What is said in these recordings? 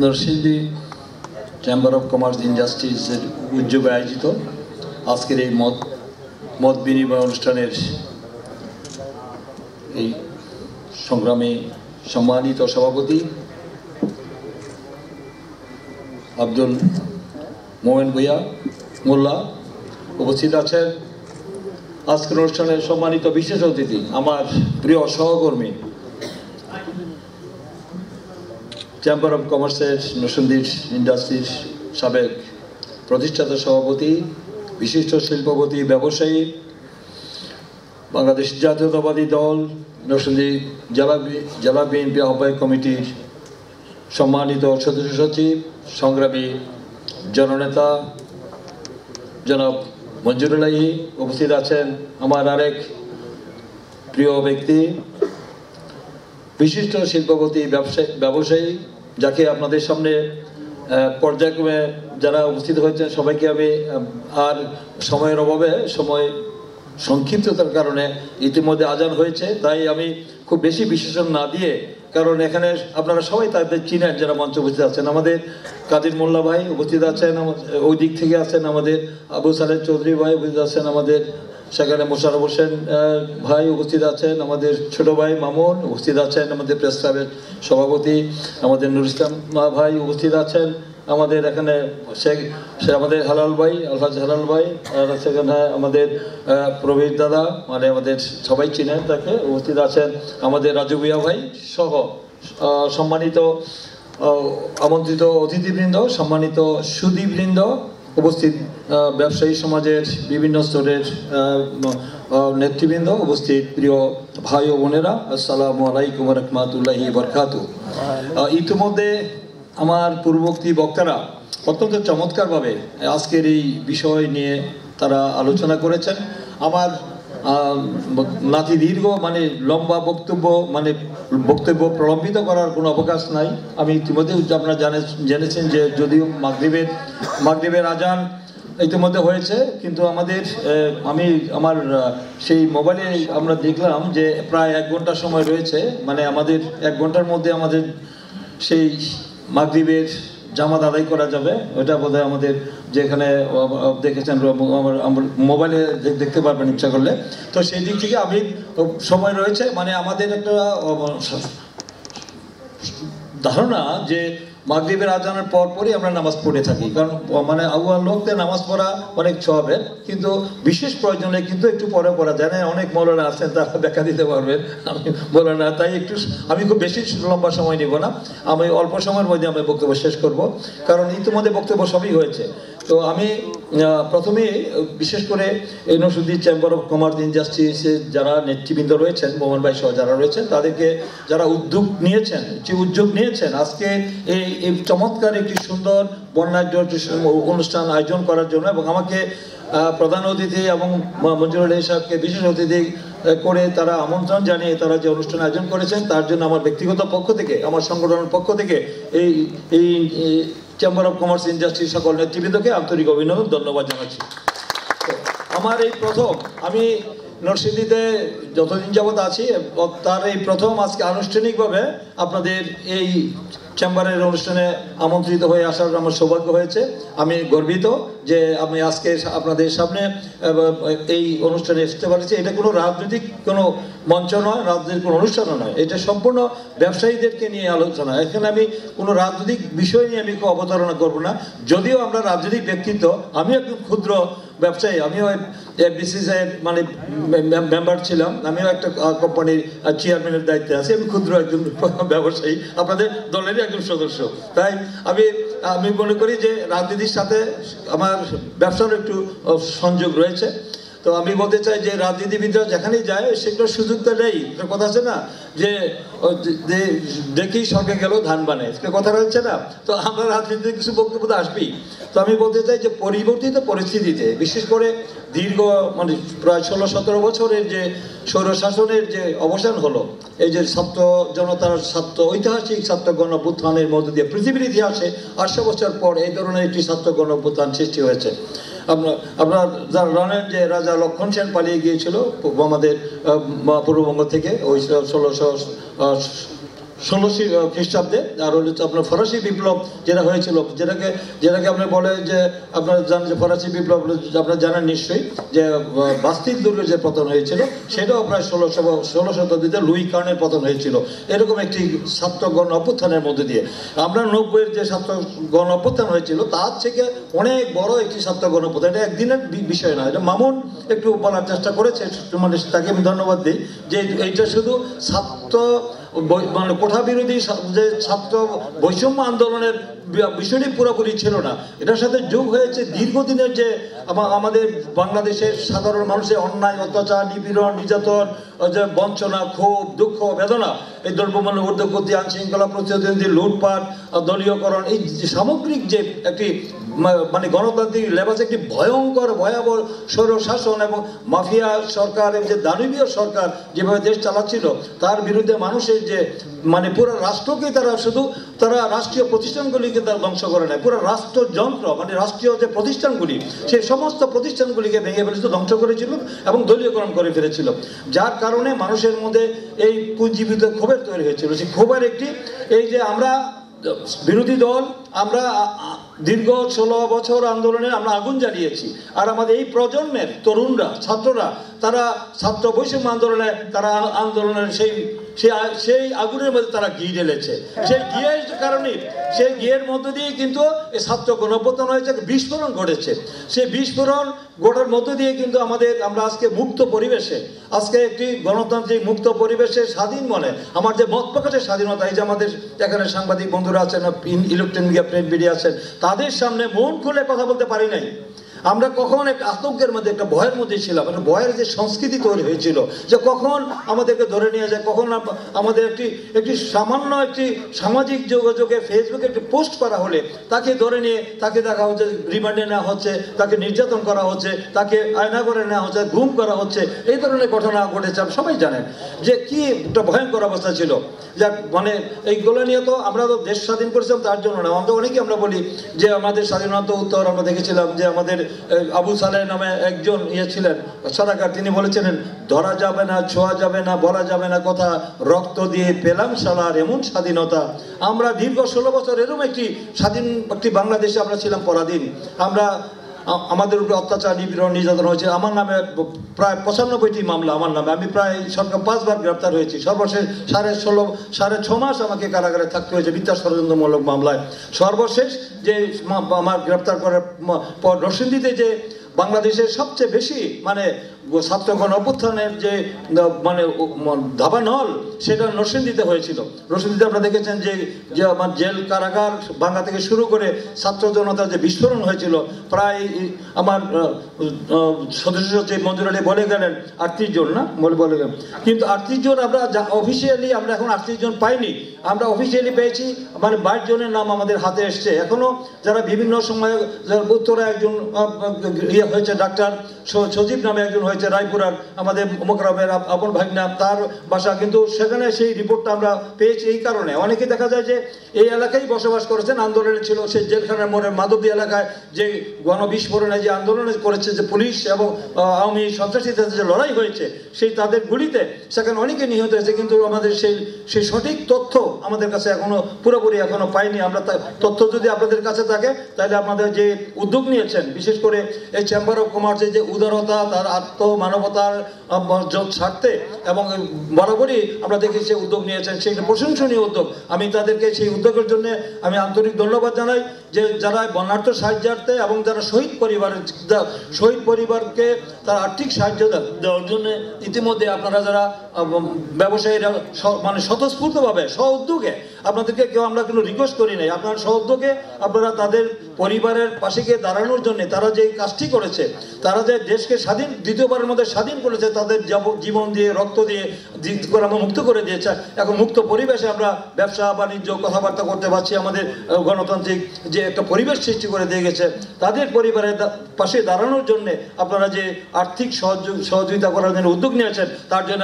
Narsingdi chamber of commerce ইন্ডাস্ট্রিজের উদ্যোগে আয়োজিত আজকের এই মত বিনিময় অনুষ্ঠানের এই সংগ্রামে সম্মানিত সভাপতি আব্দুল মোমেন ভূঁইয়া মোল্লা উপস্থিত আছেন। আজকের অনুষ্ঠানের সম্মানিত বিশেষ অতিথি আমার প্রিয় সহকর্মী চেম্বার অফ কমার্সের নরসিংদী ইন্ডাস্ট্রিজ সাবেক প্রতিষ্ঠাতা সভাপতি, বিশিষ্ট শিল্পপতি, ব্যবসায়ী, বাংলাদেশ জাতীয়তাবাদী দল নরসিংদী জেলা বিএনপি আহ্বায়ক কমিটির সম্মানিত সদস্য সচিব, সংগ্রামী জননেতা জনাব মঞ্জুরুল ইলাহি উপস্থিত আছেন। আমার আরেক প্রিয় ব্যক্তি বিশিষ্ট শিল্পপতি, ব্যবসায়ী, যাকে আপনাদের সামনে পর্যায়ক্রমে যারা উপস্থিত হয়েছেন সবাইকে আমি আর সময়ের অভাবে সময় সংক্ষিপ্ততার কারণে ইতিমধ্যে আজান হয়েছে, তাই আমি খুব বেশি বিশেষণ না দিয়ে, কারণ এখানে আপনারা সবাই তাদের চিনেন যারা মঞ্চে উপস্থিত আছেন। আমাদের কাদির মোল্লা ভাই উপস্থিত আছেন, ওই দিক থেকে আছেন আমাদের আবু সালেহ চৌধুরী ভাই উপস্থিত আছেন, আমাদের সেখানে মোশাররফ হোসেন ভাই উপস্থিত আছেন, আমাদের ছোট ভাই মামুন উপস্থিত আছেন, আমাদের প্রেস ক্লাবের সভাপতি আমাদের নুর ইসলাম ভাই উপস্থিত আছেন, আমাদের এখানে আমাদের হালাল ভাই আলহাজ হালাল ভাই, আর সেখানে আমাদের প্রবীর দাদা, মানে আমাদের সবাই চিনেন তাকে, উপস্থিত আছেন আমাদের রাজু ভূঁইয়া ভাই সহ সম্মানিত আমন্ত্রিত অতিথিবৃন্দ, সম্মানিত সুধীবৃন্দ, উপস্থিত ব্যবসায়ী সমাজের বিভিন্ন স্তরের নেতৃবৃন্দ, উপস্থিত প্রিয় ভাই ও বোনেরা, আসসালামু আলাইকুম রাহমাতুল্লাহি ওয়া বারাকাতুহু। ইতিমধ্যে আমার পূর্ববর্তী বক্তারা অত্যন্ত চমৎকারভাবে আজকের এই বিষয় নিয়ে তারা আলোচনা করেছেন। আমার নাতি দীর্ঘ লম্বা বক্তব্য প্রলম্বিত করার কোনো অবকাশ নাই। আমি ইতিমধ্যে আপনারা জেনেছেন যে যদিও মাগরিবের আজান ইতিমধ্যে হয়েছে, কিন্তু আমি আমার সেই মোবাইলে আমরা দেখলাম যে প্রায় 1 ঘন্টা সময় রয়েছে, আমাদের 1 ঘন্টার মধ্যে আমাদের সেই মাগরিবের জামাত আদায় করা যাবে। ওটা বোধহয় আমাদের যেখানে দেখেছেন মোবাইলে দেখতে পারবেন ইচ্ছা করলে। তো সেই দিক থেকে আমি সময় রয়েছে, আমাদের একটা ধারণা যে মাগরিবের আজানের পরই আমরা নামাজ পড়ে থাকি, কারণ আউয়াল লোকদের নামাজ পড়া অনেক সওয়াবের, কিন্তু বিশেষ প্রয়োজনে কিন্তু একটু পরে পড়া যায় না। অনেক মৌলানা আছেন, তারা ব্যাখ্যা দিতে পারবেন, আমি মৌলানা, তাই আমি খুব বেশি লম্বা সময় নিব না, আমি অল্প সময়ের মধ্যে আমি বক্তব্য শেষ করব, কারণ ইতিমধ্যে বক্তব্য সবই হয়েছে। তো আমি প্রথমে বিশেষ করে এই নরসিংদী চেম্বার অফ কমার্স ইন্ডাস্ট্রিজের যারা নেতৃবৃন্দ রয়েছেন, মোহন ভাই সহ যারা রয়েছেন, তাদেরকে যারা উদ্যোগ নিয়েছেন আজকে এই চমৎকার একটি সুন্দর বর্ণাঢ্য অনুষ্ঠান আয়োজন করার জন্য, এবং আমাকে প্রধান অতিথি এবং মঞ্জুরুল ইলাহি সাহেবকে বিশেষ অতিথি করে তারা আমন্ত্রণ জানিয়ে তারা যে অনুষ্ঠান আয়োজন করেছেন, তার জন্য আমার ব্যক্তিগত পক্ষ থেকে, আমার সংগঠনের পক্ষ থেকে এই চেম্বার অফ কমার্স ইন্ডাস্ট্রির সকল নেতৃবৃন্দকে আন্তরিক অভিনন্দন, ধন্যবাদ জানাচ্ছি। আমার এই প্রথম, আমি নরসিংদীতে যতদিন যাবৎ আছি তার এই প্রথম আজকে আনুষ্ঠানিকভাবে আপনাদের এই চেম্বারের অনুষ্ঠানে আমন্ত্রিত হয়ে আসার আমার সৌভাগ্য হয়েছে। আমি গর্বিত যে আমি আজকে আপনাদের সামনে এই অনুষ্ঠানে আসতে পারছি। এটা কোনো রাজনৈতিক কোনো মঞ্চ নয়, রাজনৈতিক কোনো অনুষ্ঠানও নয়, এটা সম্পূর্ণ ব্যবসায়ীদেরকে নিয়ে আলোচনা। এখানে আমি কোনো রাজনৈতিক বিষয় নিয়ে আমি অবতারণা করব না, যদিও আমরা রাজনৈতিক ব্যক্তিত্ব। আমি একজন ক্ষুদ্র ব্যবসায়ী, আমিও এফবিসিসিআইয়ের মেম্বার ছিলাম, আমিও একটা কোম্পানির চেয়ারম্যানের দায়িত্বে আছি, আমি ক্ষুদ্র একজন ব্যবসায়ী, আপনাদের দলেরই একজন সদস্য। তাই আমি মনে করি যে রাজনীতির সাথে আমার ব্যবসার একটু সংযোগ রয়েছে। তো আমি বলতে চাই যে রাজনীতিবিদরা যেখানেই যায় সেগুলোর সুযোগটা নেই। একটা কথা আছে না যে দেখি স্বর্গে গেল ধান বানে, কথা রয়েছে না? তো আমরা রাজনীতিতে কিছু বক্তব্য আসবেই। তো আমি বলতে চাই যে পরিবর্তিত পরিস্থিতিতে, বিশেষ করে দীর্ঘ প্রায় 16-17 বছরের যে স্বৈরশাসনের যে অবসান হলো, এই যে ছাত্র জনতার ঐতিহাসিক ছাত্র গণ অভ্যুত্থানের মধ্য দিয়ে পৃথিবীর ইতিহাসে 800 বছর পর এই ধরনের একটি ছাত্র গণ অভ্যুত্থান সৃষ্টি হয়েছে। আপনারা জানেন যে রাজা লক্ষণ সেন পালিয়ে গিয়েছিল আমাদের পূর্ববঙ্গ থেকে ওই 1600 1600 খ্রিস্টাব্দে, আর হলো আপনার ফরাসি বিপ্লব যেটা হয়েছিল, যেটাকে আপনি বলে যে আপনারা জানেন যে ফরাসি বিপ্লব আপনারা জানেন নিশ্চয়ই, যে বাস্তিল দুর্গের যে পতন হয়েছিল সেটাও প্রায় 16 শতাব্দীতে লুই কার্নের পতন হয়েছিল। এরকম একটি ছাত্র গণ অভ্যুত্থানের মধ্যে দিয়ে আমরা 90-এর যে ছাত্র গণ অভ্যুত্থান হয়েছিল তার থেকে অনেক বড় একটি ছাত্র গণ অভ্যুত্থান। এটা একদিনের বিষয় না, এটা মামুন একটু বলার চেষ্টা করেছে, মানে তাকে আমি ধন্যবাদ দিই যে এইটা শুধু ছাত্র মানে কোঠা বিরোধী যে ছাত্র বৈষম্য আন্দোলনের বিষয়টি পুরোপুরি ছিল না, এটার সাথে যোগ হয়েছে দীর্ঘদিনের যে আমাদের বাংলাদেশের সাধারণ মানুষের অন্যায়, অত্যাচার, নিপীড়ন, নির্যাতন, যে বঞ্চনা, ক্ষোভ, দুঃখ, বেদনা, এই দ্রব্যমূল্য ঊর্ধ্বগতি, আইনশৃঙ্খলা প্রতিদ্বন্দ্বী, লুটপাট, দলীয়করণ, এই সামগ্রিক যে একটি মানে গণতান্ত্রিক লেবাস একটি ভয়ঙ্কর ভয়াবহ স্বৈরশাসন এবং মাফিয়া সরকার এবং যে দানবীয় সরকার যেভাবে দেশ চালাচ্ছিল তার বিরুদ্ধে মানুষের যে মানে পুরো রাষ্ট্রকেই তারা রাষ্ট্রীয় প্রতিষ্ঠানগুলিকে তারা ধ্বংস করে নেয়, পুরো রাষ্ট্রযন্ত্র মানে রাষ্ট্রীয় যে প্রতিষ্ঠানগুলি সেই সমস্ত প্রতিষ্ঠানগুলিকে ভেঙে ফেলেছিল, ধ্বংস করেছিল এবং দলীয়করণ করে ফেলেছিল, যার কারণে মানুষের মধ্যে এই পুঞ্জীবিত ক্ষোভের তৈরি হয়েছিল। সেই ক্ষোভের একটি এই যে আমরা বিরোধী দল আমরা দীর্ঘ 16 বছর আন্দোলনে আমরা আগুন জ্বালিয়েছি, আর আমাদের এই প্রজন্মের তরুণরা, ছাত্ররা, তারা ছাত্র বৈষম্য আন্দোলনে তারা আন্দোলনের সেই আগুনের মধ্যে তারা ঘি ঢেলেছে। সেই ঘিয়ের কারণে সেই ঘিয়ের মধ্য দিয়ে কিন্তু এই ছাত্র গণঅভ্যুত্থান হয়েছে, বিস্ফোরণ ঘটেছে। সেই বিস্ফোরণ ঘটার মধ্য দিয়ে কিন্তু আমরা আজকে মুক্ত পরিবেশে, আজকে একটি গণতান্ত্রিক মুক্ত পরিবেশে স্বাধীন মনে আমার যে মত প্রকাশের স্বাধীনতা, এই যে আমাদের এখানে সাংবাদিক বন্ধুরা আছেন, ইলেকট্রনিক মিডিয়া, প্রিন্ট মিডিয়া আছেন, তাদের সামনে মন খুলে কথা বলতে পারি নাই। আমরা কখন একটা আতঙ্কের মধ্যে, একটা ভয়ের মধ্যে ছিলাম, একটা ভয়ের যে সংস্কৃতি তৈরি হয়েছিল যে কখন আমাদেরকে ধরে নিয়ে যায়, কখন আমাদের একটি সামান্য একটি সামাজিক যোগাযোগে ফেসবুকে একটি পোস্ট করা হলে তাকে ধরে নিয়ে তাকে দেখা হচ্ছে রিমান্ডে নেওয়া হচ্ছে, তাকে নির্যাতন করা হচ্ছে, তাকে আয়না করে নেওয়া হচ্ছে, গুম করা হচ্ছে, এই ধরনের ঘটনা ঘটেছে। সবাই জানেন যে কি একটা ভয়ঙ্কর অবস্থা ছিল। যাক, মানে এইগুলো নিয়ে তো আমরা তো দেশ স্বাধীন করেছিলাম তার জন্য না, আমরা বলি যে আমাদের স্বাধীনতা উত্তর আমরা দেখেছিলাম যে আমাদের আবু সালেহ নামে একজন ছিলেন সরকার, তিনি বলেছিলেন ধরা যাবে না, ছোঁয়া যাবে না, বলা যাবে না কথা, রক্ত দিয়ে পেলাম সালার এমন স্বাধীনতা। আমরা দীর্ঘ 16 বছর এরকম একটি বাংলাদেশে আমরা ছিলাম পরাধীন। আমাদের উপরে অত্যাচার, নিপীড়ন, নির্যাতন হয়েছে। আমার নামে প্রায় 95টি মামলা আমার নামে, আমি প্রায় সরকার 5 বার গ্রেপ্তার হয়েছি। সর্বশেষ 6.5 মাস আমাকে কারাগারে থাকতে হয়েছে মিথ্যা ষড়যন্ত্রমূলক মামলায়। সর্বশেষ যে আমার গ্রেপ্তার করার পর নরসিংদীতে যে বাংলাদেশের সবচেয়ে বেশি মানে ছাত্র গণ অভ্যুত্থানের যে মানে দাবানল, সেটা নরসিংদীতে হয়েছিল। নরসিংদীতে আপনারা দেখেছেন যে আমার জেল কারাগার ভাঙা থেকে শুরু করে ছাত্র জনতার যে বিস্ফোরণ হয়েছিল, প্রায় আমার সদস্য যে মঞ্জুর আলী বলে গেলেন 38 জন না বলে গেলেন, কিন্তু 38 জন আমরা অফিসিয়ালি আমরা এখন 38 জন পাইনি, আমরা অফিসিয়ালি পেয়েছি মানে 22 জনের নাম আমাদের হাতে এসছে। এখনো যারা বিভিন্ন সময়ে উত্তরে একজন হয়েছে ডাক্তার সজীব নামে একজন হয়েছে রায়পুরার, আমাদের মোকরামের আপন ভাগনা, তার বাসা, কিন্তু সেখানে সেই রিপোর্টটা আমরা পেয়েছি। এই কারণে অনেকে দেখা যায় যে এই এলাকায় বসবাস করেছেন, আন্দোলনে ছিল সেই জেলখানার মোড়ের মাধবদী এলাকায় যে গণবিস্ফোরণে যে আন্দোলনে করেছে যে পুলিশ এবং আওয়ামী সন্ত্রাসীদের যে লড়াই হয়েছে, সেই তাদের গুলিতে সেখানে অনেকে নিহত হয়েছে, কিন্তু আমাদের সেই সঠিক তথ্য আমাদের কাছে পুরোপুরি এখনো পাইনি। আমরা তথ্য যদি আপনাদের কাছে থাকে তাহলে আপনাদের যে উদ্যোগ নিয়েছেন, বিশেষ করে এই চেম্বার অফ কমার্সের যে উদারতা, তার মানবতার স্বার্থে এবং বরাবরই আমরা দেখি সে উদ্যোগ নিয়েছেন, সেই প্রশংসনীয় উদ্যোগ। আমি তাদেরকে সেই উদ্যোগের জন্য আমি আন্তরিক ধন্যবাদ জানাই, যে যারা বন্যার্থ সাহায্যার্থে এবং যারা শহীদ পরিবারকে তার আর্থিক সাহায্য দেওয়ার জন্য ইতিমধ্যে আপনারা যারা ব্যবসায়ীরা মানে স্বতঃস্ফূর্তভাবে স্ব উদ্যোগে, আপনাদেরকে আমরা কোনো রিকোয়েস্ট করি নাই, আপনার স্ব উদ্যোগে আপনারা তাদের পরিবারের পাশে গিয়ে দাঁড়ানোর জন্য তারা যে কাজটি করেছে, তারা যে দেশকে দ্বিতীয়বারের মধ্যে স্বাধীন করেছে, তাদের জীবন দিয়ে রক্ত দিয়ে আমরা মুক্ত করে দিয়েছে। এখন মুক্ত পরিবেশে আমরা ব্যবসা বাণিজ্য কথাবার্তা করতে পারছি, আমাদের গণতান্ত্রিক যে একটা পরিবেশ সৃষ্টি করে দিয়ে গেছে, তাদের পরিবারের পাশে দাঁড়ানোর জন্য আপনারা যে আর্থিক সহযোগিতা করার জন্য উদ্যোগ নিয়েছেন, তার জন্য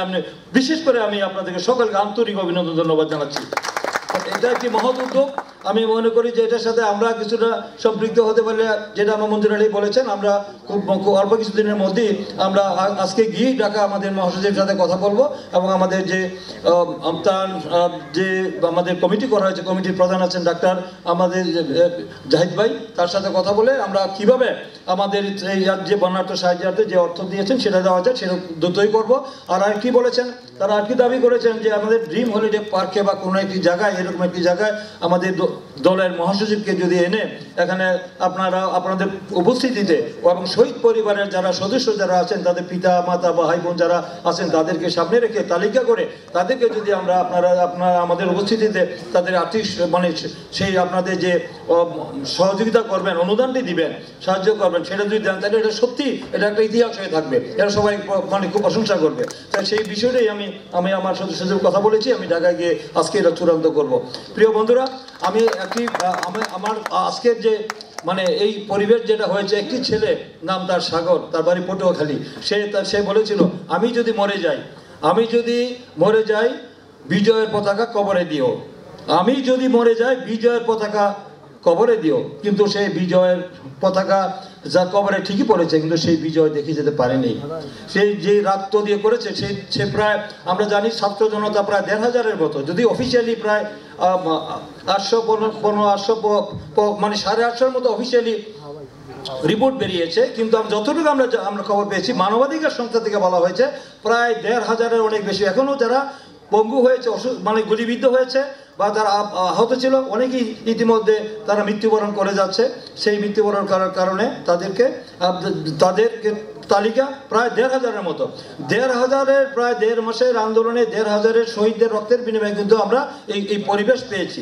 বিশেষ করে আমি আপনাদেরকে সকলকে আন্তরিক অভিনন্দন ধন্যবাদ জানাচ্ছি। এটা একটি মহৎ উদ্যোগ। আমি মনে করি যে এটার সাথে আমরা কিছুটা সম্পৃক্ত হতে পারলে, যেটা আমার মঞ্জুর আলী বলেছেন, আমরা খুব অল্প কিছুদিনের মধ্যেই আমরা আজকে গিয়ে ঢাকা আমাদের মহাসচিবের সাথে কথা বলবো এবং আমাদের যে যে আমাদের কমিটি করা হয়েছে, কমিটির প্রধান আছেন ডাক্তার আমাদের জাহিদ ভাই, তার সাথে কথা বলে আমরা কিভাবে আমাদের এই যে বন্যার্থ সাহায্যার্থে যে অর্থ দিয়েছেন সেটা দেওয়া যায় সেটা দ্রুতই করবো। আর কি বলেছেন, তারা আর কি দাবি করেছেন যে আমাদের ড্রিম হলিডে পার্কে বা কোনো একটি জায়গায়, এরকম একটি জায়গায় আমাদের দলের মহাসচিবকে যদি এনে এখানে আপনাদের উপস্থিতিতে এবং শহীদ পরিবারের যারা সদস্য যারা আছেন, তাদের পিতা মাতা বা ভাই বোন যারা আছেন, তাদেরকে সামনে রেখে তালিকা করে তাদেরকে যদি আপনারা আমাদের উপস্থিতিতে তাদের আর্থিক মানে সেই আপনাদের যে সহযোগিতা করবেন, অনুদানটি দিবেন, সাহায্য করবেন, সেটা যদি দেন তাহলে এটা সত্যি এটা একটা ইতিহাস হয়ে থাকবে, এরা সবাই মানে খুব প্রশংসা করবে। তাই সেই বিষয়টাই আমি আমার সদস্যদের কথা বলেছি, আমি ঢাকায় গিয়ে আজকে এটা চূড়ান্ত করব। প্রিয় বন্ধুরা, আমি আমার আজকের যে মানে এই পরিবেশ যেটা হয়েছে, একটি ছেলে নাম তার সাগর, তার বাড়ি পটুয়াখালী, সে বলেছিল আমি যদি মরে যাই বিজয়ের পতাকা কবরে দিও, আমি যদি মরে যাই বিজয়ের পতাকা কবরে দিও। কিন্তু সেই বিজয়ের পতাকা যা কবরে ঠিকই পড়েছে, কিন্তু সেই বিজয় দেখে যেতে পারেনি। সেই যে রক্ত দিয়ে করেছে সে প্রায় আমরা জানি ছাত্র জনতা প্রায় ১,৫০০-এর মতো, যদি অফিসিয়ালি প্রায় 800 মানে 850-এর মতো অফিসিয়ালি রিপোর্ট বেরিয়েছে, কিন্তু যতটুকু আমরা খবর পেয়েছি মানবাধিকার সংস্থা থেকে বলা হয়েছে প্রায় ১,৫০০-এর অনেক বেশি এখনো যারা পঙ্গু হয়েছে, মানে গুলিবিদ্ধ হয়েছে বা যারা আহত ছিল, অনেকেই ইতিমধ্যে তারা মৃত্যুবরণ করে যাচ্ছে। সেই মৃত্যুবরণ করার কারণে তাদেরকে তালিকা প্রায় ১,৫০০-এর মতো, ১,৫০০-এর প্রায় ১.৫ মাসের আন্দোলনে ১,৫০০-এর শহীদদের রক্তের বিনিময়ে কিন্তু আমরা এই পরিবেশ পেয়েছি।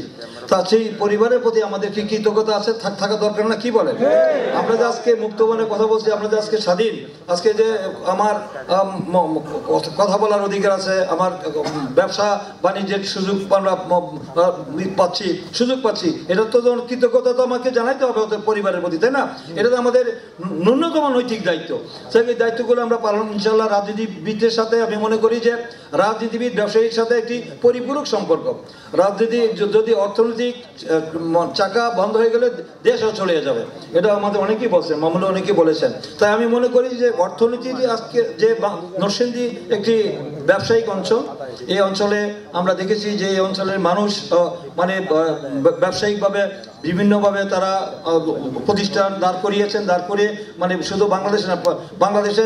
তা সেই পরিবারের প্রতি আমাদের কি কৃতজ্ঞতা আছে, থাকা দরকার না, কি বলেন? আমরা যে আজকে মুক্তমনে কথা বলছি, আমরা যে আজকে স্বাধীন, আজকে যে আমার কথা বলার অধিকার আছে, আমার ব্যবসা বাণিজ্যের সুযোগ আমরা পাচ্ছি, এটা তো কৃতজ্ঞতা তো আমাকে জানাইতে হবে ওদের পরিবারের প্রতি, তাই না? এটা তো আমাদের ন্যূনতম নৈতিক দায়িত্ব। সেই দায়িত্বগুলো আমরা পালন ইনশাল্লাহ। রাজনীতিবিদদের সাথে আমি মনে করি যে রাজনীতিবিদ ব্যবসায়ীর সাথে একটি পরিপূরক সম্পর্ক। রাজনীতি যদি অর্থনৈতিক চাকা বন্ধ হয়ে গেলে দেশও চলে যাবে, এটা আমাদের অনেকেই বলছেন, মামুন অনেকেই বলেছেন। তাই আমি মনে করি যে অর্থনীতি আজকে যে নরসিংদী একটি ব্যবসায়িক অঞ্চল, এই অঞ্চলে আমরা দেখেছি যে এই অঞ্চলের মানুষ মানে ব্যবসায়িকভাবে বিভিন্নভাবে তারা প্রতিষ্ঠান দাঁড় করিয়ে মানে শুধু বাংলাদেশে না, বাংলাদেশে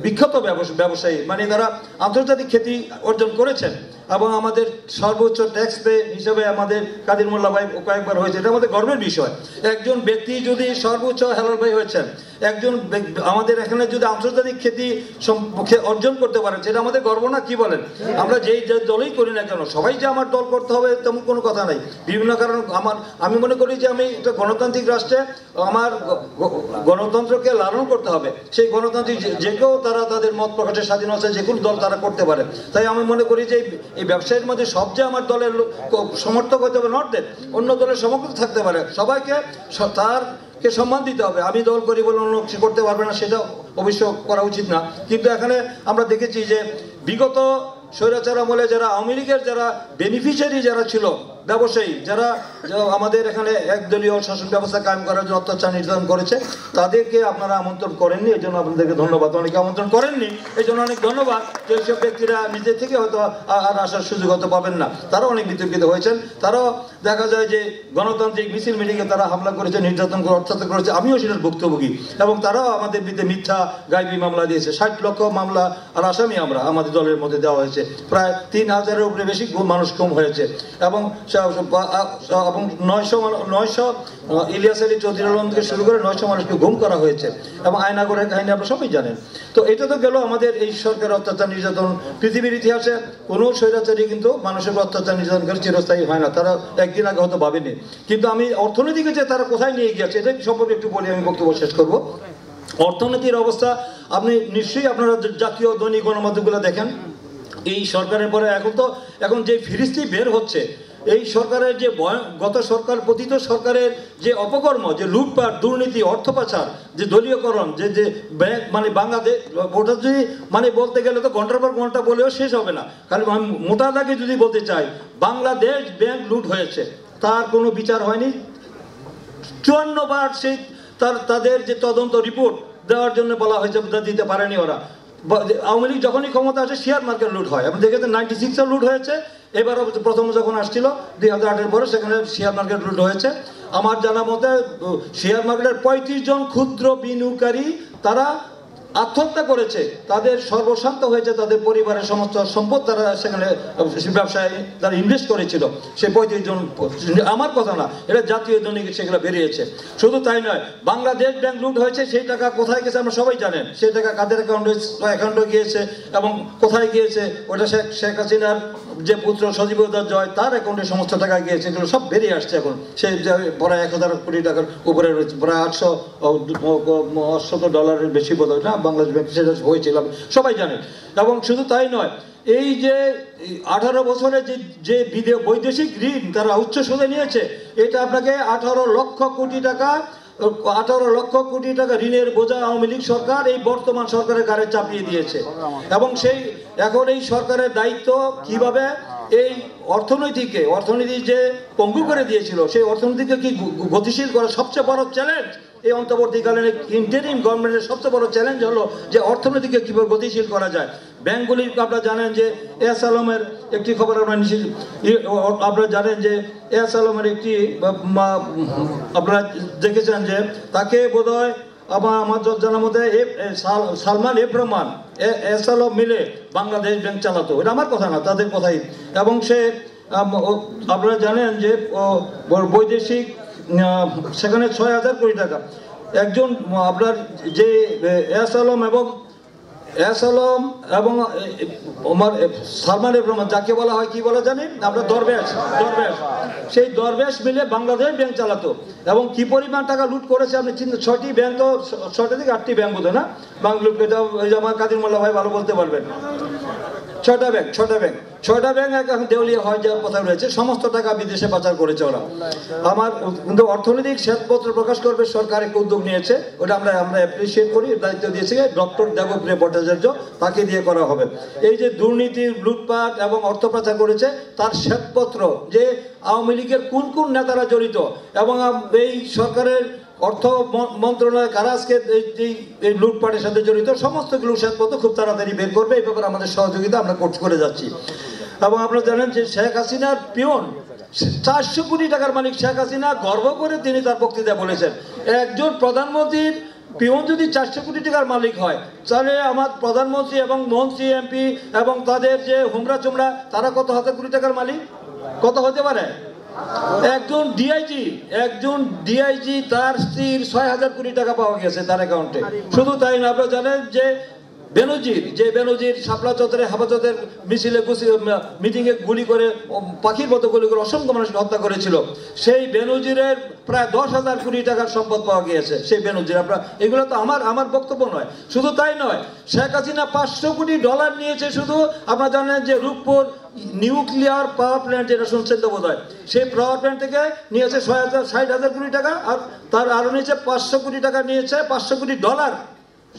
বিখ্যাত ব্যবসায়ী, মানে তারা আন্তর্জাতিক খ্যাতি অর্জন করেছেন এবং আমাদের সর্বোচ্চ ট্যাক্স পে হিসেবে আমাদের কাদির মোল্লা ভাই কয়েকবার হয়েছে, এটা আমাদের গর্বের বিষয়। একজন ব্যক্তি যদি সর্বোচ্চ হেলাল ভাই হয়েছেন, একজন আমাদের এখানে যদি আন্তর্জাতিক খ্যাতি অর্জন করতে পারেন, সেটা আমাদের গর্ব না, কি বলেন? আমরা যেই দলই করি না কেন, সবাই যে আমার দল করতে হবে তেমন কোনো কথা নাই। বিভিন্ন কারণ আমি মনে করি যে আমি একটা গণতান্ত্রিক রাষ্ট্রে আমার গণতন্ত্রকে লালন করতে হবে। সেই গণতান্ত্রিক যে কেউ তারা তাদের মত প্রকাশের স্বাধীনতা আছে, যে কোনো দল তারা করতে পারে। তাই আমি মনে করি যে এই ব্যবসায়ীর মধ্যে সবচেয়ে আমার দলের সমর্থক হতে হবে নট দেন, অন্য দলের সমর্থক থাকতে পারে, সবাইকে তারকে সম্মান দিতে হবে। আমি দল করি বলে অন্য কিছু করতে পারবে না, সেটা অবশ্য করা উচিত না। কিন্তু এখানে আমরা দেখেছি যে বিগত স্বৈরাচার আমলে যারা আওয়ামী লীগের যারা বেনিফিশিয়ারি যারা ছিল, ব্যবসায়ী যারা আমাদের এখানে একদলীয় শাসন ব্যবস্থা কায়েম করার জন্য অত্যাচার নির্যাতন করেছে, তাদেরকে আপনারা আমন্ত্রণ করেননি, এই জন্য আপনাদেরকে ধন্যবাদ। অনেকে আমন্ত্রণ করেননি, এই জন্য অনেক ধন্যবাদ। যেসব ব্যক্তিরা নিজের থেকে হয়তো আর আসার সুযোগ হতে পাবেন না, তারাও অনেক বিতর্কিত হয়েছেন। তারাও দেখা যায় যে গণতান্ত্রিক মিছিল মিটিংয়ে তারা হামলা করেছে, নির্যাতন করে, অত্যাচার করেছে, আমিও সেটার ভুক্তভোগী। এবং তারাও আমাদের বিরুদ্ধে মিথ্যা গাইবি মামলা দিয়েছে, 60 লক্ষ মামলা আর আসামি আমাদের দলের মধ্যে দেওয়া হয়েছে। প্রায় 3000-এর উপরে বেশি মানুষ কম হয়েছে এবং 900 ইলিয়াস আলী চৌধুরী আলম থেকে শুরু করে 900 মানুষকে গুম করা হয়েছে এবং আয়নাগরের কাহিনী আপনারা সবাই জানেন। তো এটা তো গেল আমাদের এই সরকারের অত্যাচার নির্যাতন। পৃথিবীর ইতিহাসে কোনো স্বৈরাচারী কিন্তু মানুষের অত্যাচার নির্যাতন করে চিরস্থায়ী হয় না, তারা একদিন আগে হয়তো ভাবেনি। কিন্তু আমি অর্থনীতিকে যে তারা কোথায় নিয়ে গিয়েছে এটা সম্পর্কে একটু বলি, আমি বক্তব্য শেষ করব। অর্থনীতির অবস্থা আপনি নিশ্চয়ই আপনারা জাতীয় দৈনিক গণমাধ্যমগুলো দেখেন। এই সরকারের পরে এখন যে ফিরিস্তি বের হচ্ছে, এই সরকারের যে গত সরকার পতিত সরকারের যে অপকর্ম, যে লুটপাট, দুর্নীতি, অর্থ পাচার, যে দলীয়করণ, যে ব্যাংক, মানে বাংলাদেশ ওটা যদি মানে বলতে গেলে তো ঘন্টার পর ঘন্টা বলেও শেষ হবে না। খালি মোটা দাগে যদি বলতে চাই, বাংলাদেশ ব্যাংক লুট হয়েছে, তার কোনো বিচার হয়নি। 54 বার সেই তাদের যে তদন্ত রিপোর্ট দেওয়ার জন্য বলা হয়েছে, দিতে পারেনি ওরা। আওয়ামী লীগ যখনই ক্ষমতা আসে শেয়ার মার্কেট লুট হয়। আপনি দেখেছেন 96-এ লুট হয়েছে, এবারও প্রথম যখন আসছিল 2008-এর পরে সেখানে শেয়ার মার্কেট লুট হয়েছে। আমার জানা মতে শেয়ার মার্কেটের 35 জন ক্ষুদ্র বিনিয়োগকারী তারা আত্মহত্যা করেছে, তাদের সর্বশান্ত হয়েছে, তাদের পরিবারের সমস্ত সম্পদ তারা সেখানে ব্যবসায় তারা ইনভেস্ট করেছিল। সেই 35 জন, আমার কথা না, এটা জাতীয় দৈনিকে সেগুলো বেরিয়েছে। শুধু তাই নয়, বাংলাদেশ ব্যাংক লুট হয়েছে, সেই টাকা কোথায় গেছে আমরা সবাই জানেন। সেই টাকা কাদের অ্যাকাউন্টে গিয়েছে এবং কোথায় গিয়েছে, ওটা শেখ হাসিনার যে পুত্র সজীবউদ্দৌলা জয় তার অ্যাকাউন্টে সমস্ত টাকা গিয়েছে, এগুলো সব বেরিয়ে আসছে এখন। সে প্রায় 1000 কোটি টাকার উপরে রয়েছে, প্রায় $800 বেশি বোধ হয় না বাংলাদেশ ব্যাংক, সেটা হয়েছিল সবাই জানে। এবং শুধু তাই নয়, এই যে 18 বছরে যে বৈদেশিক ঋণ তারা উচ্চ সুদে নিয়েছে, এটা আপনাকে 18 লক্ষ কোটি টাকা ঋণের বোঝা আওয়ামী লীগ সরকার এই বর্তমান সরকারের ঘাড়ে চাপিয়ে দিয়েছে। এবং এখন এই সরকারের দায়িত্ব কিভাবে এই অর্থনীতি যে পঙ্গু করে দিয়েছিল, সেই অর্থনীতিকে কি গতিশীল করা সবচেয়ে বড় চ্যালেঞ্জ। এই অন্তর্বর্তীকালীন ইন্টারিম গভর্নমেন্টের সবচেয়ে বড় চ্যালেঞ্জ হলো যে অর্থনীতিকে কিভাবে গতিশীল করা যায়। ব্যাংকগুলি আপনারা জানেন যে এস আলমের একটি খবর আপনারা জানেন যে এস আলমের একটি আপনারা দেখেছেন যে তাকে বোধহয় আমার জানার মধ্যে সালমান এফ রহমান এস আলম মিলে বাংলাদেশ ব্যাংক চালাতো। এটা আমার কথা না, তাদের কথাই। এবং সে আপনারা জানেন যে বৈদেশিক সেখানে 6000 কোটি টাকা একজন আপনার যে এস আলম এবং সালমান এফ রহমান, যাকে বলা হয় কি বলা জানেন আমরা, দরবেশ। সেই দরবেশ মিলে বাংলাদেশ ব্যাংক চালাতো। এবং কি পরিমাণ টাকা লুট করেছে আপনি চিন্তা, 6টি ব্যাংক, তো 6টা থেকে 8টি ব্যাংক বোধ না বাংলা লুট, এটা আমার কাদির মোল্লা ভাই ভালো বলতে পারবেন। 6টা ব্যাংক এখন দেউলিয়া হয়ে যাওয়ার কথা রয়েছে, সমস্ত টাকা বিদেশে পাচার করেছে ওরা। আমার কিন্তু অর্থনৈতিক শ্বেতপত্র প্রকাশ করবে সরকার একটা উদ্যোগ নিয়েছে, ওটা আমরা অ্যাপ্রিসিয়েট করি। দায়িত্ব দিয়েছে ডক্টর দেবপ্রিয় ভট্টাচার্য, তাকে দিয়ে করা হবে। এই যে দুর্নীতি, লুটপাট এবং অর্থ পাচার করেছে তার শ্বেতপত্র, যে আওয়ামী লীগের কোন নেতারা জড়িত এবং এই সরকারের অর্থ মন্ত্রণালয় কারা আজকে এই লুটপাটের সাথে জড়িত, সমস্তগুলো শ্বেতপত্র খুব তাড়াতাড়ি বের করবে। এই ব্যাপারে আমাদের সহযোগিতা আমরা করে যাচ্ছি। এবং আপনারা জানেন যে শেখ হাসিনার পিয়ন 400 কোটি টাকার মালিক শেখ হাসিনা, গর্ব করে তিনি তার বক্তৃতায় বলেছেন, একজন প্রধানমন্ত্রীর পিয়ন যদি 400 কোটি টাকার মালিক হয়, তাহলে আমার প্রধানমন্ত্রী এবং মন্ত্রী এমপি এবং তাদের যে হুমরা চুমরা, তারা কত হাজার কোটি টাকার মালিক, কত হতে পারে? একজন ডিআইজি তার স্ত্রীর 6000 কোটি টাকা পাওয়া গেছে তার অ্যাকাউন্টে। শুধু তাই না, আপনারা জানেন যে বেনজির শাপলা চত্বরে হেফাজতের মিটিংয়ে গুলি করে, পাখির মতো গুলি করে অসংখ্য মানুষকে হত্যা করেছিল। সেই বেনজিরের প্রায় 10,000 কোটি টাকার সম্পদ পাওয়া গিয়েছে। সেই বেনজির, এগুলো তো আমার বক্তব্য নয়। শুধু তাই নয়, শেখ হাসিনা $500 কোটি নিয়েছে শুধু। আপনারা জানেন যে রূপপুর নিউক্লিয়ার পাওয়ার প্ল্যান্ট, যেটা শুনছেন তো বোধ হয়, সেই পাওয়ার প্ল্যান্ট থেকে নিয়েছে 60,000 কোটি টাকা, আর তার আরো নিয়েছে $500 কোটি টাকা নিয়েছে, $500 কোটি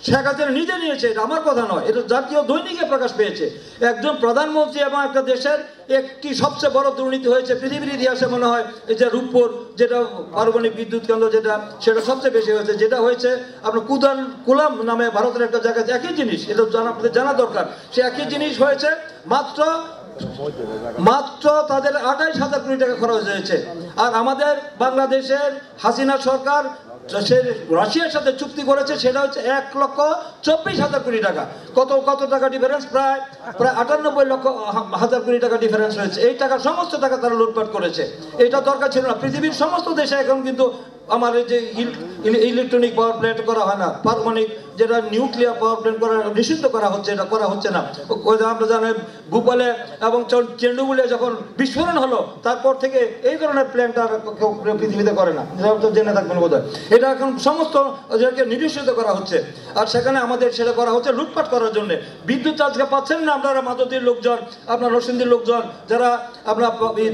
শেখ হাসিনা নিজে নিয়েছে। এটা আমার কথা নয়, এটা জাতীয় দৈনিকে প্রকাশ পেয়েছে। একজন প্রধানমন্ত্রী এবং একটা দেশের একটি সবচেয়ে বড় দুর্নীতি হয়েছে পৃথিবীর ইতিহাসে মনে হয়, এই যে রূপপুর যেটা পারমাণবিক বিদ্যুৎ কেন্দ্র, সেটা সবচেয়ে বেশি হয়েছে। যেটা হয়েছে আপনার কুলাম নামে ভারতের একটা জায়গায়, একই জিনিস, এটা জানা দরকার। সে একই জিনিস হয়েছে, মাত্র তাদের 28,000 কোটি টাকা খরচ হয়েছে। আর আমাদের বাংলাদেশের হাসিনা সরকার সে রাশিয়ার সাথে চুক্তি করেছে, সেটা হচ্ছে 1,24,000 কোটি টাকা। কত টাকা ডিফারেন্স? প্রায় 98,000 কোটি টাকা ডিফারেন্স হয়েছে। এই টাকা, সমস্ত টাকা তারা লুটপাট করেছে। এটা দরকার ছিল না। পৃথিবীর সমস্ত দেশে এখন কিন্তু আমার এই যে ইলেকট্রনিক পাওয়ার প্ল্যান্ট করা হয় না, পারমাণবিক যেটা নিউক্লিয়ার পাওয়ার প্ল্যান্ট করা নিষিদ্ধ করা হচ্ছে, এটা করা হচ্ছে না। আমরা জানেন ভূপালে এবং চেন্ডুগুলে যখন বিস্ফোরণ হলো, তারপর থেকে এই ধরনের প্ল্যান্ট আর পৃথিবীতে করে না, জেনে থাকবেন বোধ হয়। এটা এখন সমস্ত নিরুৎসাহিত করা হচ্ছে। আর সেখানে আমাদের সেটা করা হচ্ছে লুটপাট করার জন্য। বিদ্যুৎ আজকে পাচ্ছেন না আপনারা, মাদতির লোকজন, আপনার নরসিংদীর লোকজন, যারা আপনার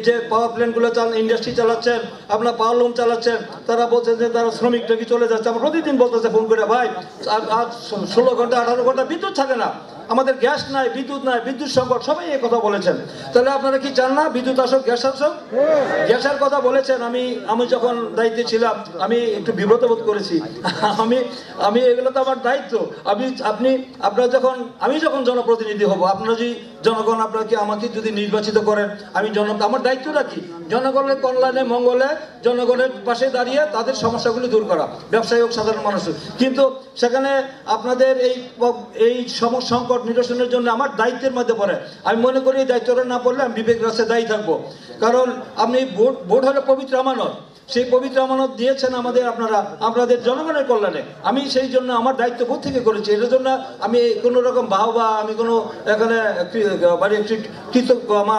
যে পাওয়ার প্ল্যান্টগুলো ইন্ডাস্ট্রি চালাচ্ছেন, আপনার পাওয়ার লুম চালাচ্ছেন, তারা বলছেন যে তারা শ্রমিক নাকি চলে যাচ্ছে। আমরা প্রতিদিন বলতেছে ফোন করে, ভাই আর 16 ঘন্টা 18 ঘন্টা বিদ্যুৎ থাকে না। আমাদের গ্যাস নাই, বিদ্যুৎ নাই, বিদ্যুৎ সংকট, সবাই এই কথা বলেছেন। তাহলে আপনারা কি চান না বিদ্যুৎ আসুক, গ্যাস আসুক? গ্যাসের কথা বলেছেন। আমি যখন দায়িত্বে ছিলাম আমি একটু বিব্রত বোধ করেছি। আমি এগুলো তো আমার দায়িত্ব। আমি যখন জনপ্রতিনিধি হব, আপনারা যদি জনগণ আমাকে যদি নির্বাচিত করেন, আমার দায়িত্বটা কি? জনগণের কল্যাণে মঙ্গলে জনগণের পাশে দাঁড়িয়ে তাদের সমস্যাগুলি দূর করা, ব্যবসায়ী হোক সাধারণ মানুষ। কিন্তু সেখানে আপনাদের এই সংকট নিরসনের জন্য আমার দায়িত্বের মধ্যে পড়ে। আমি মনে করি এই দায়িত্বটা না পড়লে আমি বিবেক রাস্তায় দায়ী থাকবো। কারণ আপনি ভোট হলো পবিত্র আমানত, সেই পবিত্র আমানত দিয়েছেন আপনাদের জনগণের কল্যাণে। আমি সেই জন্য আমার দায়িত্ব বোধ থেকে করেছি। এটার জন্য আমি কোনো রকম বাহবা, আমি কোনো এখানে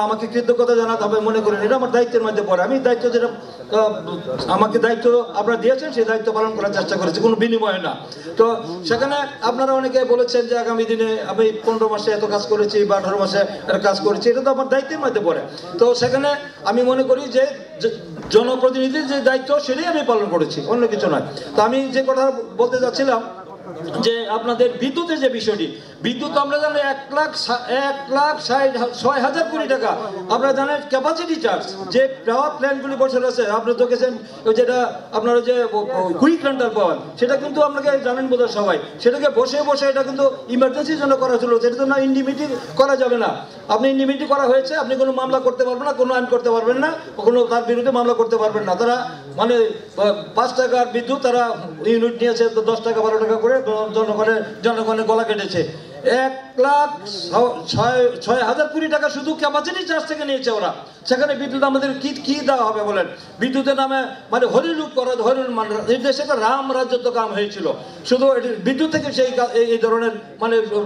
আমাকে কৃতজ্ঞতা জানাতে হবে মনে করেন, এটা আমার দায়িত্বের মধ্যে পড়ে। আমি দায়িত্ব যেটা আমাকে দায়িত্ব আপনারা দিয়েছেন সেই দায়িত্ব পালন করার চেষ্টা করেছি, কোনো বিনিময় না। তো সেখানে আপনারা অনেকে বলেছেন যে আগামী দিনে আমি 15 মাসে এত কাজ করেছি বা 18 মাসে কাজ করেছি, এটা তো আমার দায়িত্বের মধ্যে পড়ে। তো সেখানে আমি মনে করি যে জনপ্রতিনিধির যে দায়িত্ব সেটাই আমি পালন করেছি, অন্য কিছু নয়। তো আমি যে কথা বলতে যাচ্ছিলাম যে আপনাদের বিদ্যুতের যে বিষয়টি, বিদ্যুৎ আমরা জানি 1,06,000 কোটি টাকা আপনারা জানেন ক্যাপাসিটি চার্জ, যে পাওয়ার প্ল্যান্টগুলি বসে রয়েছে। আপনারা দেখেছেন যেটা আপনারা যে কুইক রেন্টাল পাওয়ার, সেটা কিন্তু আপনাকে জানেন বোধহয় সবাই, সেটাকে বসে এটা কিন্তু ইমার্জেন্সির জন্য করা ছিল, সেটা তো না ইন্ডিমিটি করা যাবে না। আপনি ইন্ডিমিটি করা হয়েছে, আপনি কোনো মামলা করতে পারবেন না, কোনো আইন করতে পারবেন না, কোনো তার বিরুদ্ধে মামলা করতে পারবেন না। তারা 5 টাকার বিদ্যুৎ তারা ইউনিট নিয়েছে 10 টাকা 12 টাকা করে জনগণের গলা কেটেছে। 1,06,000 কোটি টাকা শুধু ক্যাপাসিটি চার্জ থেকে নিয়েছে ওরা। সেখানে বিদ্যুৎ আমাদের কি দেওয়া হবে বলেন? বিদ্যুতের নামে হরিলুট করা, এই দেশে একটা রাম রাজ্যত্ব কাম হয়েছিল, শুধু বিদ্যুৎ থেকে এই ধরনের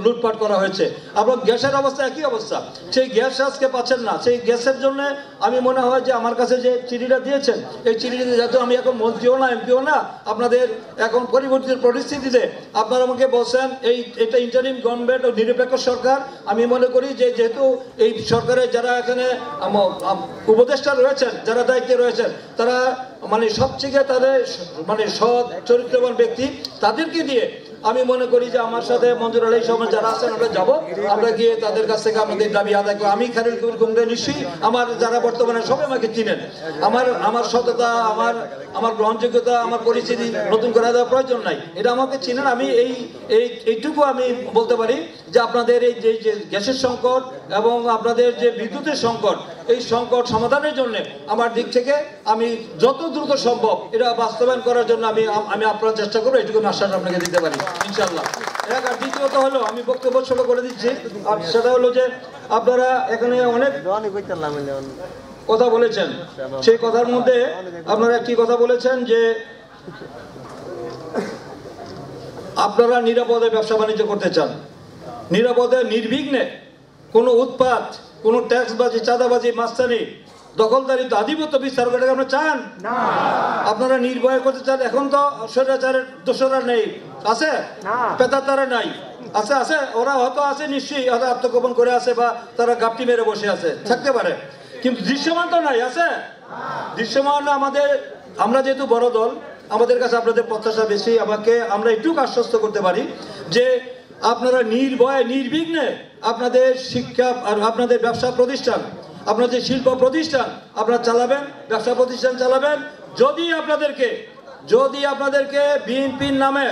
লুটপাট করা হয়েছে। আবার গ্যাসের অবস্থা একই অবস্থা, সেই গ্যাস আজকে পাচ্ছেন না। সেই গ্যাসের জন্য আমি মনে হয় যে আমার কাছে যে চিঠিটা দিয়েছেন, এই চিঠিটা যেহেতু আমি এখন মন্ত্রীও না, এমপিও না, আপনাদের এখন পরিবর্তিত পরিস্থিতিতে আপনারা আমাকে বলছেন এটা ইন্টারিম গভর্নমেন্ট ও নিরপেক্ষ সরকার। আমি মনে করি যে যেহেতু এই সরকারের যারা এখানে উপদেষ্টা রয়েছেন, যারা দায়িত্বে রয়েছেন, তারা সবচেয়ে তাদের সৎ চরিত্রবান ব্যক্তি, তাদেরকে দিয়ে আমি মনে করি যে আমার সাথে মঞ্জুর আলী সমাজ যারা আছেন আমরা যাবো, আমরা গিয়ে তাদের কাছ থেকে আমাদের দাবি আদায় করবো। আমি খালিল কবির কুমড়ে নিশ্চয়ই আমার যারা বর্তমানে সবাই আমাকে চিনেন, আমার সততা, আমার গ্রহণযোগ্যতা, আমার পরিস্থিতি নতুন করে দেওয়ার প্রয়োজন নাই, এটা আমাকে চিনেন। আমি এইটুকু আমি বলতে পারি যে আপনাদের এই যে গ্যাসের সংকট এবং আপনাদের যে বিদ্যুতের সংকট, এই সংকট সমাধানের জন্য আমার দিক থেকে আমি যত দ্রুত সম্ভব এটা বাস্তবায়ন করার জন্য আমি আপনার চেষ্টা করবো, এইটুকু আশ্বাস আপনাকে দিতে পারি ইনশাআল্লাহ। আর দ্বিতীয়ত হলো আমি বক্তব্য ছোট করে দিচ্ছি, আর সেটা হলো যে আপনারা এখানে অনেক কথা বলেছেন, সেই কথার মধ্যে আপনারা একটি কথা বলেছেন যে আপনারা নিরাপদে ব্যবসা বাণিজ্য করতে চান, নিরাপদে নির্বিঘ্নে, কোনো উৎপাত, কোনো ট্যাক্সবাজি, চাঁদাবাজি, মাস্তানি, দখলদারিত্ব, আধিপত্য বিস্তার করে আপনারা চান না। আপনারা নির্ভয় করতে চান। এখন তো স্বৈরাচারের দোষরা নেই, আছে পেতাতারা নাই, আছে ওরা হয়তো আছে, নিশ্চয়ই হয়তো আত্মগোপন করে আছে বা তারা গাপটি মেরে বসে আছে, থাকতে পারে, কিন্তু দৃশ্যমান তো নাই, আছে দৃশ্যমান। আমরা যেহেতু বড় দল, আমাদের কাছে আপনাদের প্রত্যাশা বেশি। আমরা একটু আশ্বস্ত করতে পারি যে আপনারা নির্ভয়ে নির্বিঘ্নে আপনাদের শিক্ষা আর আপনাদের ব্যবসা প্রতিষ্ঠান, আপনাদের শিল্প প্রতিষ্ঠান আপনারা চালাবেন, ব্যবসা প্রতিষ্ঠান চালাবেন। যদি আপনাদেরকে বিএনপির নামে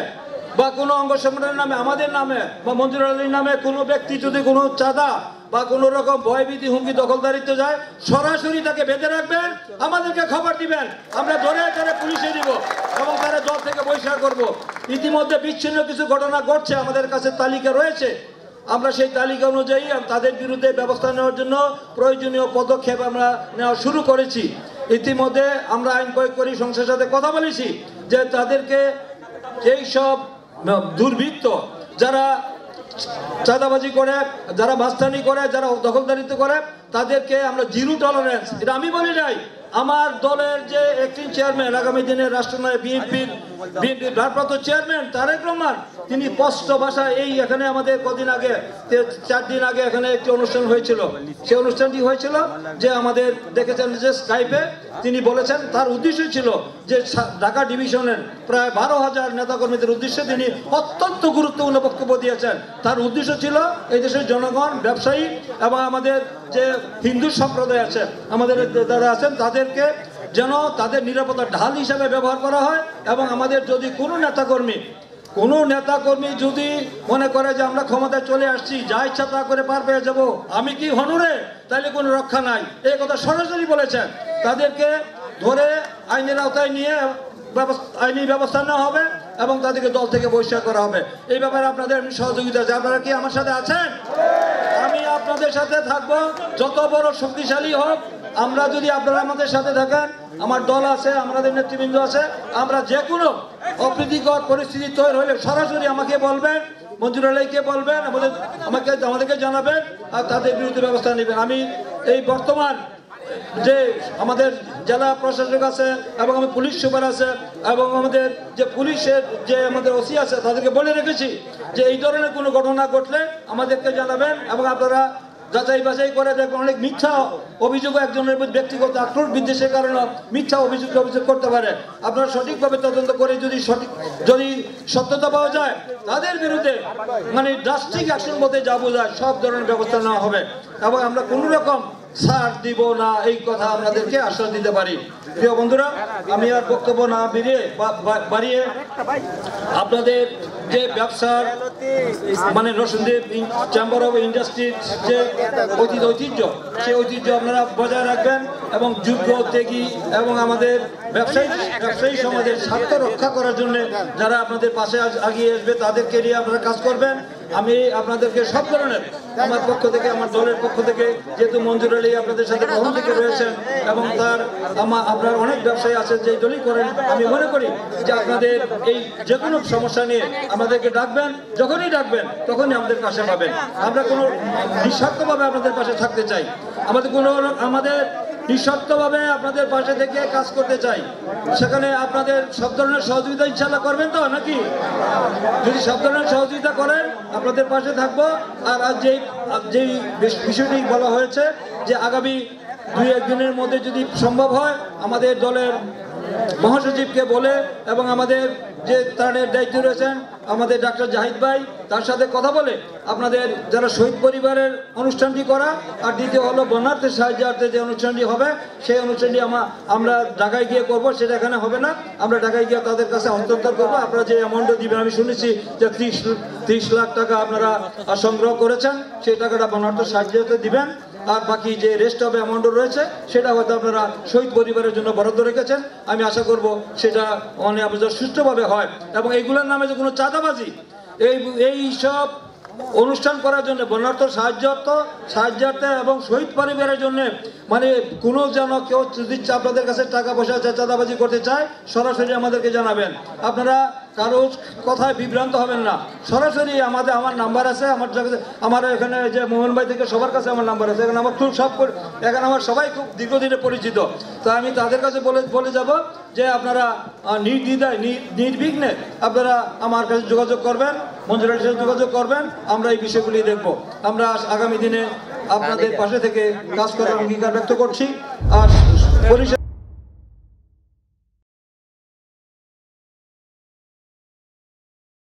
বা কোনো অঙ্গ সংগঠনের নামে, আমাদের নামে বা মঞ্জুর আলীর নামে কোনো ব্যক্তি যদি কোনো চাঁদা বা কোনো রকম ভয়ভীতি, হুমকি, দখলদারিত্ব যায়, সরাসরি তাকে বেঁধে রাখবেন, আমাদেরকে খবর দিবেন, আমরা ধরে পুলিশে দিব এবং তারা দল থেকে বহিষ্কার করব। ইতিমধ্যে বিচ্ছিন্ন কিছু ঘটনা ঘটছে, আমাদের কাছে তালিকা রয়েছে, আমরা সেই তালিকা অনুযায়ী তাদের বিরুদ্ধে ব্যবস্থা নেওয়ার জন্য প্রয়োজনীয় পদক্ষেপ আমরা নেওয়া শুরু করেছি। ইতিমধ্যে আমরা আইন প্রয়োগ করি, সংসদের সাথে কথা বলেছি যে তাদেরকে এই সব দুর্বৃত্ত যারা চাঁদাবাজি করে, যারা মাস্তানি করে, যারা দখলদারিত্ব করে, তাদেরকে আমরা জিরো টলারেন্স, এটা আমি বলি নাই, আমার দলের যে অ্যাক্টিং চেয়ারম্যান, আগামী দিনের রাষ্ট্রনায়ক বিএনপির ভারপ্রাপ্ত চেয়ারম্যান তারেক রহমান, তিনি স্পষ্ট ভাষায় এই এখানে আমাদের কদিন আগে 4 দিন আগে এখানে একটি অনুষ্ঠান হয়েছিল, সেই অনুষ্ঠানটি হয়েছিল যে আমাদের দেখেছেন যে স্কাইপে তিনি বলেছেন তার উদ্দেশ্য ছিল যে ঢাকা ডিভিশনের প্রায় 12,000 নেতাকর্মীদের উদ্দেশ্যে তিনি অত্যন্ত গুরুত্বপূর্ণ বক্তব্য দিয়েছেন। তার উদ্দেশ্য ছিল এই দেশের জনগণ, ব্যবসায়ী এবং আমাদের যে হিন্দু সম্প্রদায় আছে, আমাদের যারা আছেন তাদেরকে যেন তাদের নিরাপত্তার ঢাল হিসাবে ব্যবহার করা হয়। এবং আমাদের যদি কোনো নেতাকর্মী যদি মনে করে যে আমরা ক্ষমতায় চলে আসছি, যা ইচ্ছা তা করে পার পেয়ে যাবো, আমি কি হনুরে, তাহলে কোনো রক্ষা নাই, এই কথা সরাসরি বলেছেন। তাদেরকে ধরে আইনের আওতায় নিয়ে আইনি ব্যবস্থা নেওয়া হবে এবং তাদেরকে দল থেকে বহিষ্কার করা হবে। এই ব্যাপারে আপনাদের সহযোগিতা আছে, আপনারা কি আমার সাথে আছেন? আমি আপনাদের সাথে থাকবো, যত বড় শক্তিশালী হোক। আমরা যদি আপনারা আমাদের সাথে থাকেন, আমার দল আছে, আমাদের নেতৃবৃন্দ আছে, আমরা যে কোনো অপ্রীতিকর পরিস্থিতি তৈরি হলে সরাসরি আমাকে বলবেন, মঞ্জুর আলীকে বলবেন, আমাদেরকে জানাবেন আর তাদের বিরুদ্ধে ব্যবস্থা নেবেন। আমি এই বর্তমান যে আমাদের জেলা প্রশাসক আছে এবং আমাদের পুলিশ সুপার আছে এবং আমাদের যে পুলিশের যে আমাদের ওসি আছে, তাদেরকে বলে রেখেছি যে এই ধরনের কোনো ঘটনা ঘটলে আমাদেরকে জানাবেন এবং আপনারা যাচাই বাছাই করে দেখবেন। অনেক মিথ্যা অভিযোগ একজনের ব্যক্তিগত আক্রোশ বিদ্বেষের কারণে মিথ্যা অভিযোগ করতে পারে। আপনারা সঠিকভাবে তদন্ত করে যদি সত্যতা পাওয়া যায়, তাদের বিরুদ্ধে মানে ড্রাস্টিক অ্যাকশন বলতে যা বোঝায় সব ধরনের ব্যবস্থা নেওয়া হবে এবং আমরা কোনো রকম ছাড় দিব না, এই কথা আপনাদেরকে আশ্বাস দিতে পারি। প্রিয় বন্ধুরা, আমি আর বক্তব্য না বাড়িয়ে আপনাদের যে ব্যবসার মানে নরসিংদী চেম্বার অফ ইন্ডাস্ট্রির যে ঐতিহ্য, সেই ঐতিহ্য আপনারা বজায় রাখবেন এবং যোগ্য, ত্যাগী এবং আমাদের ব্যবসায়ী সমাজের স্বার্থ রক্ষা করার জন্য যারা আপনাদের পাশে এগিয়ে আসবে তাদেরকে নিয়ে আপনারা কাজ করবেন। আমি আপনাদেরকে সব ধরনের আমার পক্ষ থেকে, আমার দলের পক্ষ থেকে, যেহেতু মঞ্জুর আলী আপনাদের সাথে প্রথম থেকে রয়েছেন এবং আপনার অনেক ব্যবসায়ী আছেন যে দলই করেন, আমি মনে করি যে আপনাদের এই যে কোনো সমস্যা নিয়ে আমাদেরকে ডাকবেন, যখনই ডাকবেন তখনই আমাদের পাশে পাবেন। আমরা কোনো নিঃস্বার্থভাবে আপনাদের পাশে থাকতে চাই, আমাদের নিঃস্বার্থভাবে আপনাদের পাশে থেকে কাজ করতে চাই। সেখানে আপনাদের সব ধরনের সহযোগিতা ইনশাআল্লাহ করবেন তো নাকি? যদি সব ধরনের সহযোগিতা করেন আপনাদের পাশে থাকবো। আর আজ যেই বিষয়টি বলা হয়েছে যে আগামী 2-1 দিনের মধ্যে যদি সম্ভব হয় আমাদের দলের মহাসচিবকে বলে এবং আমাদের যে ত্রাণের দায়িত্ব রয়েছেন আমাদের ডাক্তার জাহিদ ভাই, তার সাথে কথা বলে আপনাদের যারা শহীদ পরিবারের অনুষ্ঠানটি করা, আর দ্বিতীয় হলো বন্যার্থের সাহায্যার্থে যে অনুষ্ঠানটি হবে সেই অনুষ্ঠানটি আমরা ঢাকায় গিয়ে করবো। সেটা এখানে হবে না, আমরা ঢাকায় গিয়ে তাদের কাছে হস্তান্তর করবো। আপনারা যে অ্যামাউন্টটা দিবেন, আমি শুনেছি যে 30 লাখ টাকা আপনারা সংগ্রহ করেছেন, সেই টাকাটা বন্যার্থের সাহায্যার্থে দিবেন। আর বাকি যে রেস্ট অফ অ্যামাউন্ট রয়েছে সেটা হয়তো আপনারা শহীদ পরিবারের জন্য বরাদ্দ রেখেছেন। আমি আশা করব সেটা অনেক সুষ্ঠুভাবে হয় এবং এইগুলোর নামে যে কোনো চাঁদাবাজি, এই সব অনুষ্ঠান করার জন্য বন্যার্থ সাহায্যার্থে এবং শহীদ পরিবারের জন্য মানে কোনো যেন কেউ যদি আপনাদের কাছে টাকা পয়সা চাঁদাবাজি করতে চায় সরাসরি আমাদেরকে জানাবেন। আপনারা কারো কথায় বিভ্রান্ত হবেন না, সরাসরি আমার নাম্বার আছে, আমার এখানে যে মোহন ভাই থেকে সবার কাছে আমার নাম্বার আছে। এখানে আমার এখানে আমার সবাই খুব দীর্ঘদিনে পরিচিত, তো আমি তাদের কাছে বলে যাব যে আপনারা নির্দ্বিধায় নির্বিঘ্নে আপনারা আমার কাছে যোগাযোগ করবেন, মঞ্জুর আলীর সাথে যোগাযোগ করবেন। আমরা এই বিষয়গুলি দেখব। আমরা আগামী দিনে আপনাদের পাশে থেকে কাজ করার অঙ্গীকার ব্যক্ত করছি। আর